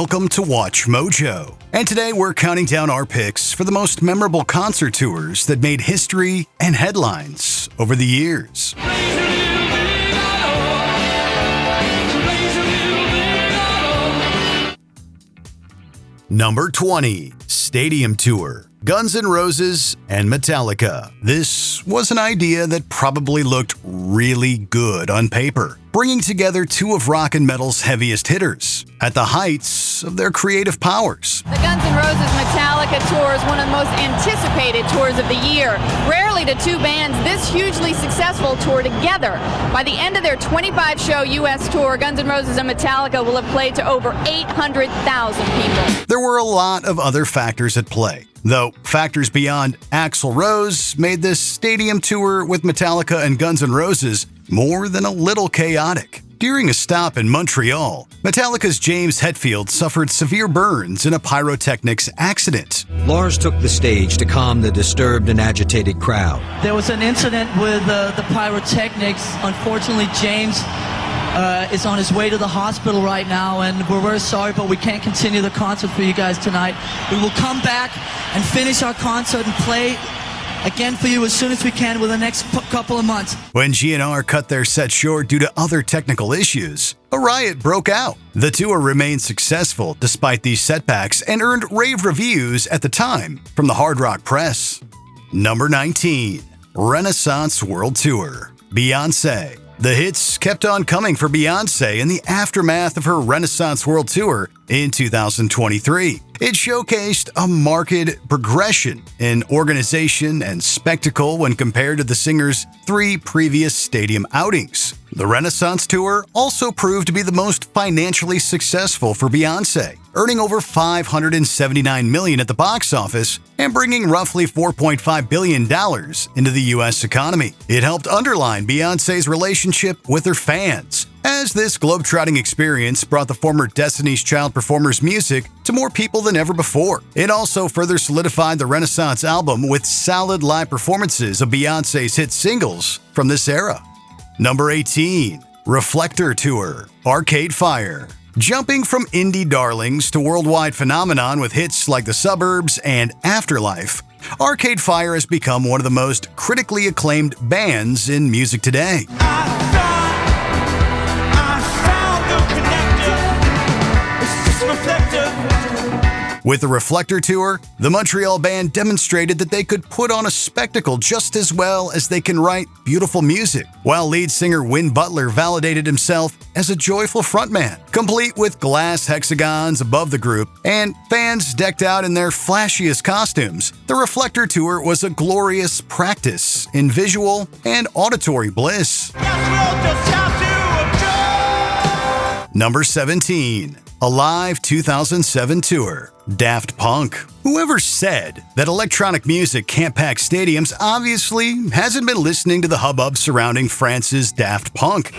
Welcome to Watch Mojo. And today we're counting down our picks for the most memorable concert tours that made history and headlines over the years. Number 20, Stadium Tour. Guns N' Roses and Metallica. This was an idea that probably looked really good on paper, bringing together two of rock and metal's heaviest hitters at the heights of their creative powers. The Guns N' Roses Metallica tour is one of the most anticipated tours of the year. Rarely do two bands this hugely successful tour together. By the end of their 25-show U.S. tour, Guns N' Roses and Metallica will have played to over 800,000 people. There were a lot of other factors at play, though factors beyond Axl Rose made this stadium tour with Metallica and Guns N' Roses more than a little chaotic. During a stop in Montreal, Metallica's James Hetfield suffered severe burns in a pyrotechnics accident. Lars took the stage to calm the disturbed and agitated crowd. There was an incident with the pyrotechnics. Unfortunately, James is on his way to the hospital right now, and we're very sorry, but we can't continue the concert for you guys tonight. We will come back and finish our concert and play again for you as soon as we can within the next couple of months. When GNR cut their set short due to other technical issues, a riot broke out. The tour remained successful despite these setbacks and earned rave reviews at the time from the hard rock press. Number 19, Renaissance World Tour. Beyoncé. The hits kept on coming for Beyoncé in the aftermath of her Renaissance World Tour in 2023. It showcased a marked progression in organization and spectacle when compared to the singer's 3 previous stadium outings. The Renaissance Tour also proved to be the most financially successful for Beyoncé, earning over $579 million at the box office and bringing roughly $4.5 billion into the U.S. economy. It helped underline Beyoncé's relationship with her fans, as this globetrotting experience brought the former Destiny's Child performer's music to more people than ever before. It also further solidified the Renaissance album with solid live performances of Beyoncé's hit singles from this era. Number 18, Reflector Tour. Arcade Fire. Jumping from indie darlings to worldwide phenomenon with hits like The Suburbs and Afterlife, Arcade Fire has become one of the most critically acclaimed bands in music today. With the Reflector Tour, the Montreal band demonstrated that they could put on a spectacle just as well as they can write beautiful music, while lead singer Win Butler validated himself as a joyful frontman, complete with glass hexagons above the group and fans decked out in their flashiest costumes. The Reflector Tour was a glorious practice in visual and auditory bliss. Number 17, Alive 2007 Tour. Daft Punk. Whoever said that electronic music can't pack stadiums obviously hasn't been listening to the hubbub surrounding France's Daft Punk.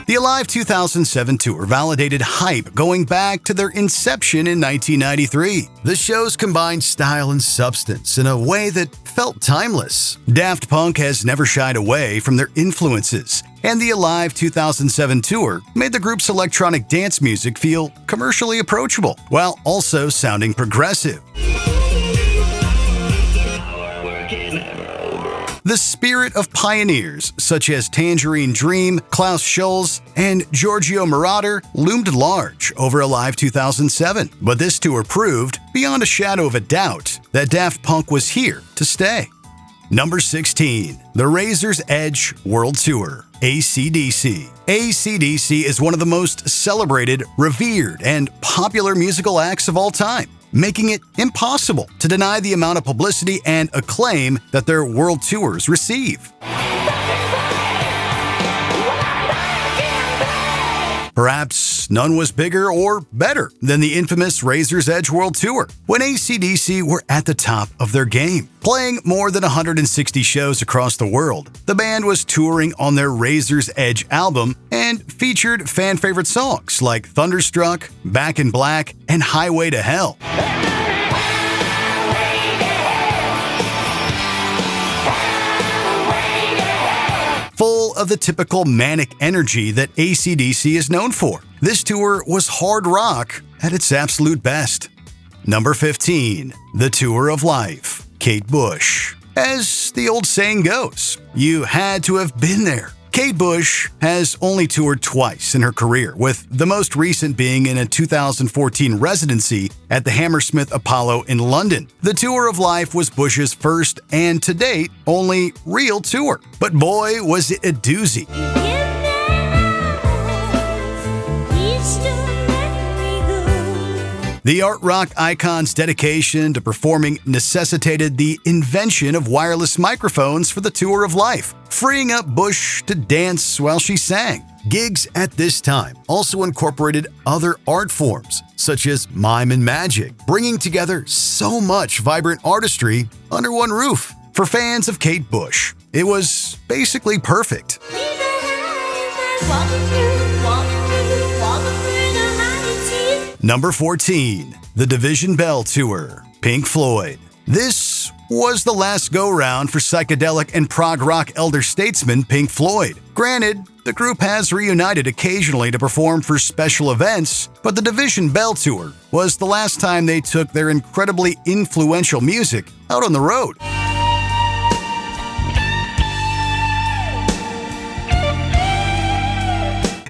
The Alive 2007 tour validated hype going back to their inception in 1993. The shows combined style and substance in a way that felt timeless. Daft Punk has never shied away from their influences, and the Alive 2007 tour made the group's electronic dance music feel commercially approachable, while also sounding progressive. The spirit of pioneers such as Tangerine Dream, Klaus Schulze, and Giorgio Moroder loomed large over Alive 2007, but this tour proved, beyond a shadow of a doubt, that Daft Punk was here to stay. Number 16, the Razor's Edge World Tour. AC/DC. AC/DC is one of the most celebrated, revered, and popular musical acts of all time, making it impossible to deny the amount of publicity and acclaim that their world tours receive. Perhaps none was bigger or better than the infamous Razor's Edge World Tour, when AC/DC were at the top of their game. Playing more than 160 shows across the world, the band was touring on their Razor's Edge album and featured fan-favorite songs like Thunderstruck, Back in Black, and Highway to Hell. Full of the typical manic energy that AC/DC is known for. This tour was hard rock at its absolute best. Number 15. The Tour of Life, Kate Bush. As the old saying goes, you had to have been there. Kate Bush has only toured twice in her career, with the most recent being in a 2014 residency at the Hammersmith Apollo in London. The Tour of Life was Bush's first and, to date, only real tour. But boy, was it a doozy. The art rock icon's dedication to performing necessitated the invention of wireless microphones for the Tour of Life, freeing up Bush to dance while she sang. Gigs at this time also incorporated other art forms, such as mime and magic, bringing together so much vibrant artistry under one roof. For fans of Kate Bush, it was basically perfect. Number 14. The Division Bell Tour, Pink Floyd. This was the last go-round for psychedelic and prog rock elder statesman Pink Floyd. Granted, the group has reunited occasionally to perform for special events, but the Division Bell Tour was the last time they took their incredibly influential music out on the road.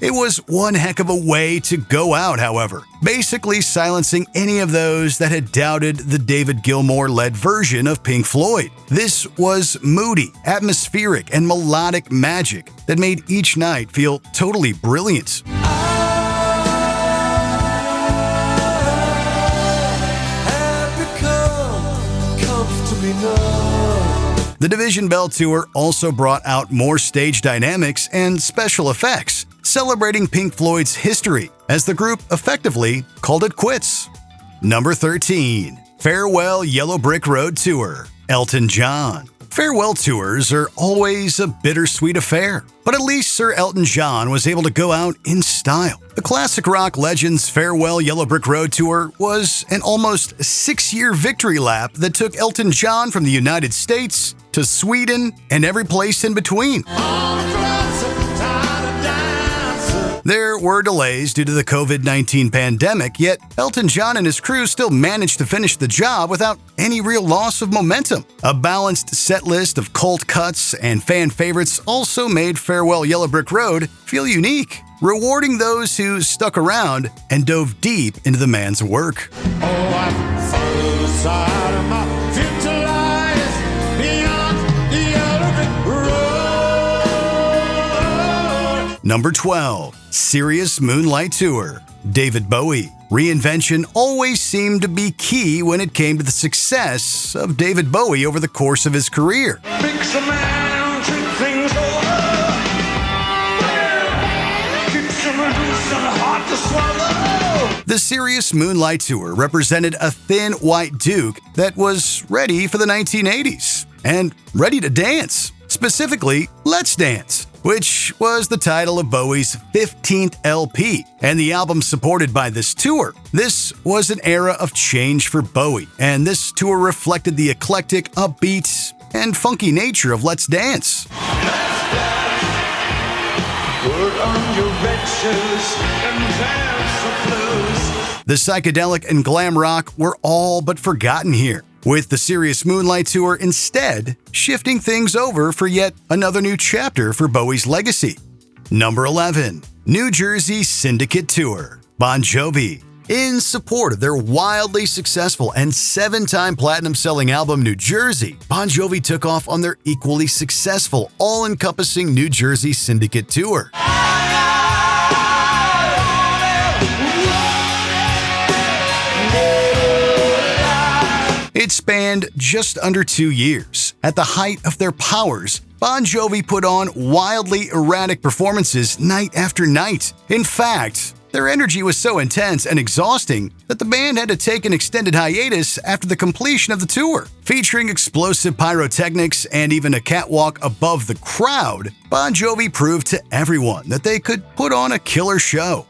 It was one heck of a way to go out, however, basically silencing any of those that had doubted the David Gilmour-led version of Pink Floyd. This was moody, atmospheric, and melodic magic that made each night feel totally brilliant. The Division Bell Tour also brought out more stage dynamics and special effects, celebrating Pink Floyd's history, as the group effectively called it quits. Number 13. Farewell Yellow Brick Road Tour, Elton John. Farewell tours are always a bittersweet affair, but at least Sir Elton John was able to go out in style. The classic rock legend's Farewell Yellow Brick Road Tour was an almost 6-year victory lap that took Elton John from the United States to Sweden and every place in between. There were delays due to the COVID-19 pandemic, yet Elton John and his crew still managed to finish the job without any real loss of momentum. A balanced set list of cult cuts and fan favorites also made Farewell Yellow Brick Road feel unique, rewarding those who stuck around and dove deep into the man's work. Number 12. Sirius Moonlight Tour, David Bowie. Reinvention always seemed to be key when it came to the success of David Bowie over the course of his career. Makes a man treat things over. Keeps him loose and hard to swallow. The Sirius Moonlight Tour represented a thin white duke that was ready for the 1980s and ready to dance. Specifically, Let's Dance, which was the title of Bowie's 15th LP, and the album supported by this tour. This was an era of change for Bowie, and this tour reflected the eclectic, upbeat, and funky nature of Let's Dance. Put on your red shoes and dance the blues. The psychedelic and glam rock were all but forgotten here, with the Sirius Moonlight Tour instead shifting things over for yet another new chapter for Bowie's legacy. Number 11. New Jersey Syndicate Tour, Bon Jovi. In support of their wildly successful and 7-time platinum-selling album New Jersey, Bon Jovi took off on their equally successful, all-encompassing New Jersey Syndicate Tour. It spanned just under 2 years. At the height of their powers, Bon Jovi put on wildly erratic performances night after night. In fact, their energy was so intense and exhausting that the band had to take an extended hiatus after the completion of the tour. Featuring explosive pyrotechnics and even a catwalk above the crowd, Bon Jovi proved to everyone that they could put on a killer show.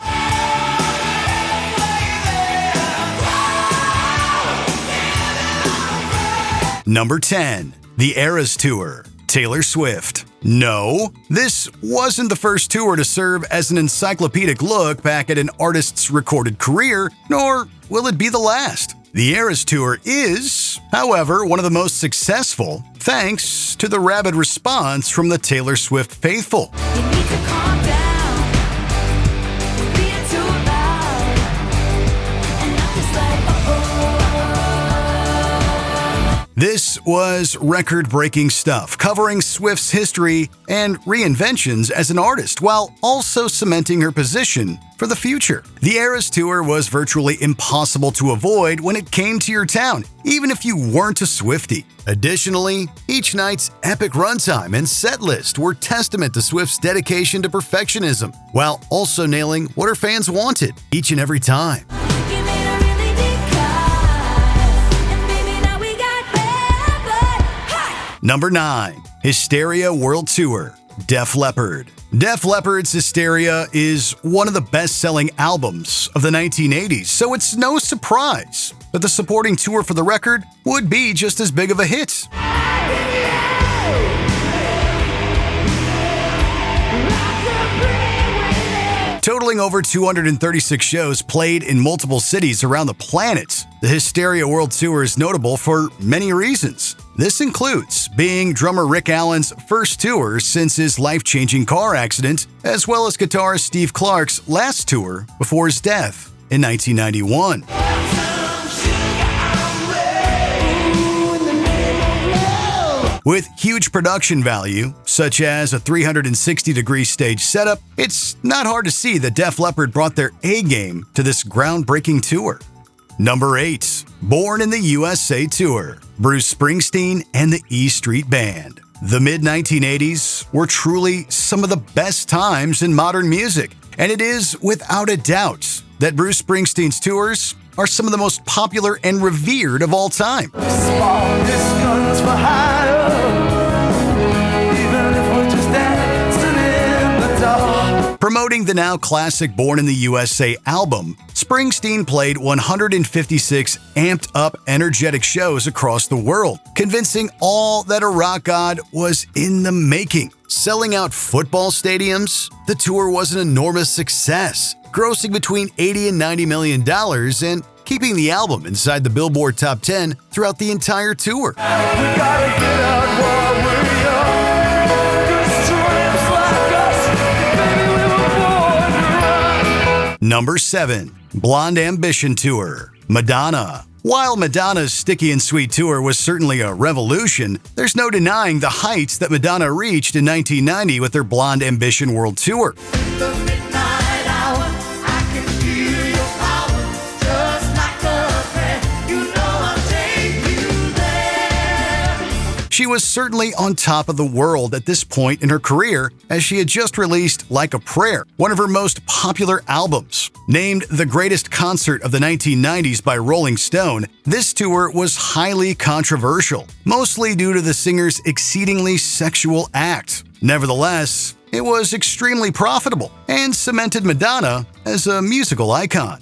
Number 10. The Eras Tour, Taylor Swift. No, this wasn't the first tour to serve as an encyclopedic look back at an artist's recorded career, nor will it be the last. The Eras Tour is, however, one of the most successful, thanks to the rabid response from the Taylor Swift faithful. You need to calm down. You're being too loud. And I'm just like, This was record-breaking stuff, covering Swift's history and reinventions as an artist, while also cementing her position for the future. The Eras Tour was virtually impossible to avoid when it came to your town, even if you weren't a Swiftie. Additionally, each night's epic runtime and set list were testament to Swift's dedication to perfectionism, while also nailing what her fans wanted each and every time. give it a really deep cut. And baby, now we got bad, but Number 9. Hysteria World Tour, Def Leppard. Def Leppard's Hysteria is one of the best-selling albums of the 1980s, so it's no surprise that the supporting tour for the record would be just as big of a hit. Totaling over 236 shows played in multiple cities around the planet, the Hysteria World Tour is notable for many reasons. This includes being drummer Rick Allen's first tour since his life-changing car accident, as well as guitarist Steve Clark's last tour before his death in 1991. With huge production value, such as a 360-degree stage setup, it's not hard to see that Def Leppard brought their A-game to this groundbreaking tour. Number 8. Born in the USA Tour, Bruce Springsteen and the E Street Band. The mid-1980s were truly some of the best times in modern music, and it is without a doubt that Bruce Springsteen's tours are some of the most popular and revered of all time. Promoting the now classic Born in the USA album, Springsteen played 156 amped-up, energetic shows across the world, convincing all that a rock god was in the making. Selling out football stadiums, the tour was an enormous success, grossing between $80 and $90 million and keeping the album inside the Billboard Top 10 throughout the entire tour. Number 7. Blonde Ambition Tour, Madonna. While Madonna's Sticky and Sweet tour was certainly a revolution, there's no denying the heights that Madonna reached in 1990 with her Blonde Ambition World Tour. She was certainly on top of the world at this point in her career, as she had just released Like a Prayer, one of her most popular albums. Named the greatest concert of the 1990s by Rolling Stone, this tour was highly controversial, mostly due to the singer's exceedingly sexual act. Nevertheless, it was extremely profitable and cemented Madonna as a musical icon.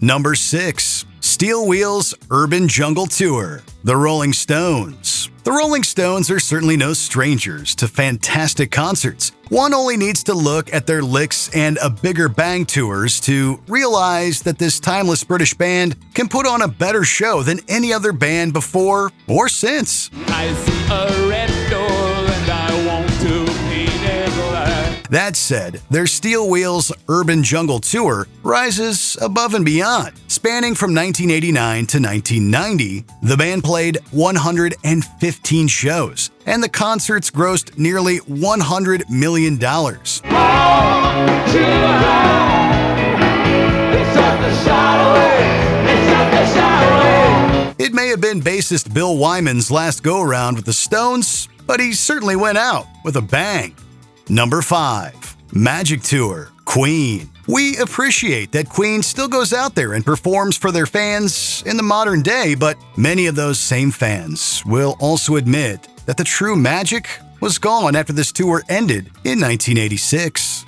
Number 6. Steel Wheels Urban Jungle Tour, The Rolling Stones. The Rolling Stones are certainly no strangers to fantastic concerts. One only needs to look at their Licks and A Bigger Bang tours to realize that this timeless British band can put on a better show than any other band before or since. I see a red door and I want to paint it black. That said, their Steel Wheels Urban Jungle Tour rises above and beyond. Spanning from 1989 to 1990, the band played 115 shows, and the concerts grossed nearly $100 million. It may have been bassist Bill Wyman's last go-around with the Stones, but he certainly went out with a bang. Number 5. Magic Tour, Queen. We appreciate that Queen still goes out there and performs for their fans in the modern day, but many of those same fans will also admit that the true magic was gone after this tour ended in 1986.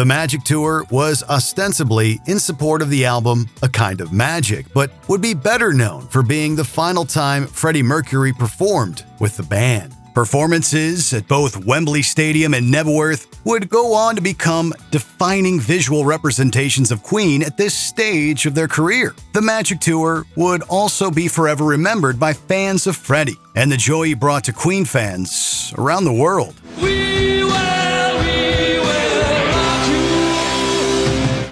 The Magic Tour was ostensibly in support of the album A Kind of Magic, but would be better known for being the final time Freddie Mercury performed with the band. Performances at both Wembley Stadium and Nebworth would go on to become defining visual representations of Queen at this stage of their career. The Magic Tour would also be forever remembered by fans of Freddie and the joy he brought to Queen fans around the world.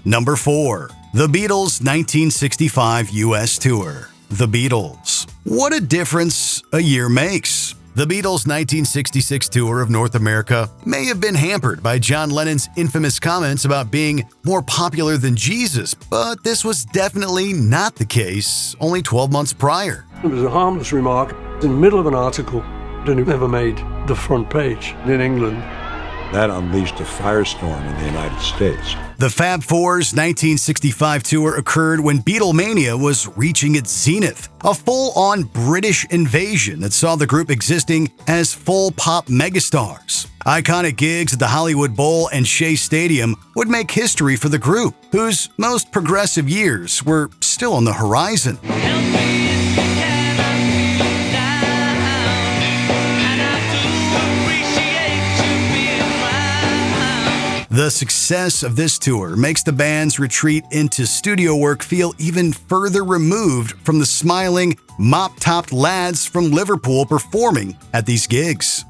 Number 4. The Beatles' 1965 U.S. Tour. The Beatles. What a difference a year makes. The Beatles' 1966 tour of North America may have been hampered by John Lennon's infamous comments about being more popular than Jesus, but this was definitely not the case only 12 months prior. It was a harmless remark in the middle of an article, and it never made the front page in England. That unleashed a firestorm in the United States. The Fab Four's 1965 tour occurred when Beatlemania was reaching its zenith, a full-on British invasion that saw the group existing as full pop megastars. Iconic gigs at the Hollywood Bowl and Shea Stadium would make history for the group, whose most progressive years were still on the horizon. The success of this tour makes the band's retreat into studio work feel even further removed from the smiling, mop-topped lads from Liverpool performing at these gigs.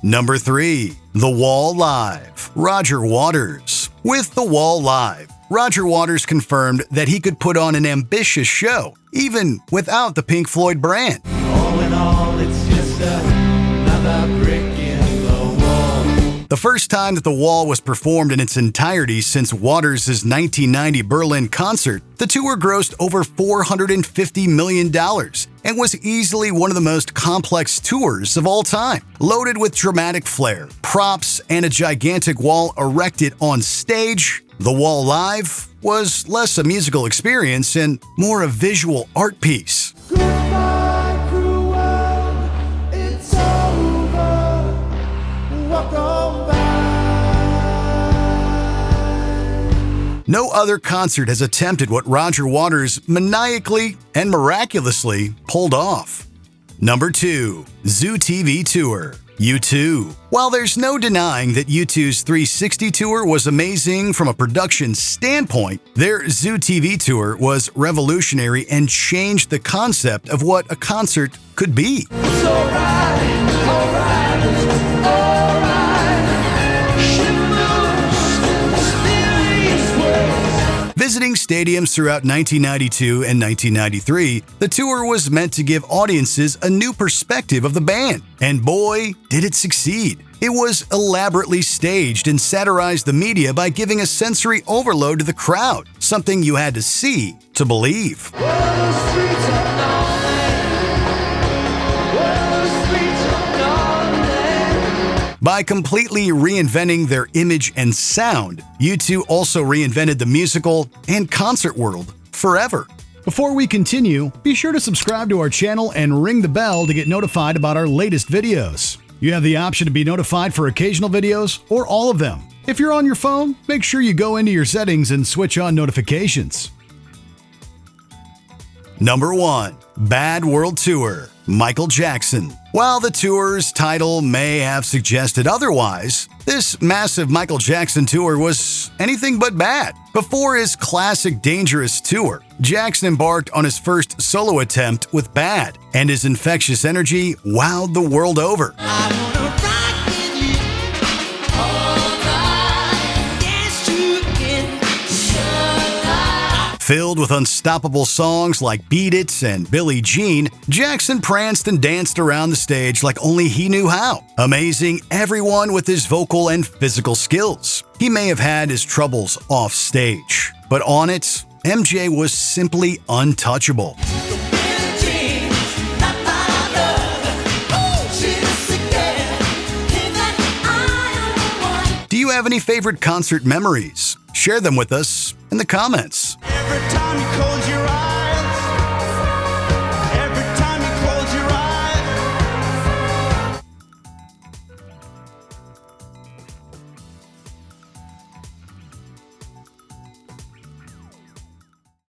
Number 3. The Wall Live. Roger Waters. With The Wall Live, Roger Waters confirmed that he could put on an ambitious show, even without the Pink Floyd brand. All in all, it's just another brick in the wall. The first time that The Wall was performed in its entirety since Waters' 1990 Berlin concert, the tour grossed over $450 million and was easily one of the most complex tours of all time. Loaded with dramatic flair, props, and a gigantic wall erected on stage, The Wall Live was less a musical experience and more a visual art piece. Goodbye, cruel world, it's over. Walk on by. No other concert has attempted what Roger Waters maniacally and miraculously pulled off. Number 2. Zoo TV Tour. U2. While there's no denying that U2's 360 tour was amazing from a production standpoint, their Zoo TV tour was revolutionary and changed the concept of what a concert could be. It's alright, alright, alright. She moves in mysterious ways. Visiting stadiums throughout 1992 and 1993, the tour was meant to give audiences a new perspective of the band. And boy, did it succeed. It was elaborately staged and satirized the media by giving a sensory overload to the crowd, something you had to see to believe. Well, the streets are By completely reinventing their image and sound, U2 also reinvented the musical and concert world forever. Before we continue, be sure to subscribe to our channel and ring the bell to get notified about our latest videos. You have the option to be notified for occasional videos or all of them. If you're on your phone, make sure you go into your settings and switch on notifications. Number 1. Bad World Tour. Michael Jackson. While the tour's title may have suggested otherwise, this massive Michael Jackson tour was anything but bad. Before his classic Dangerous tour, Jackson embarked on his first solo attempt with Bad, and his infectious energy wowed the world over. Filled with unstoppable songs like Beat It and Billie Jean, Jackson pranced and danced around the stage like only he knew how, amazing everyone with his vocal and physical skills. He may have had his troubles off stage, but on it, MJ was simply untouchable. Do you have any favorite concert memories? Share them with us in the comments. Every time you call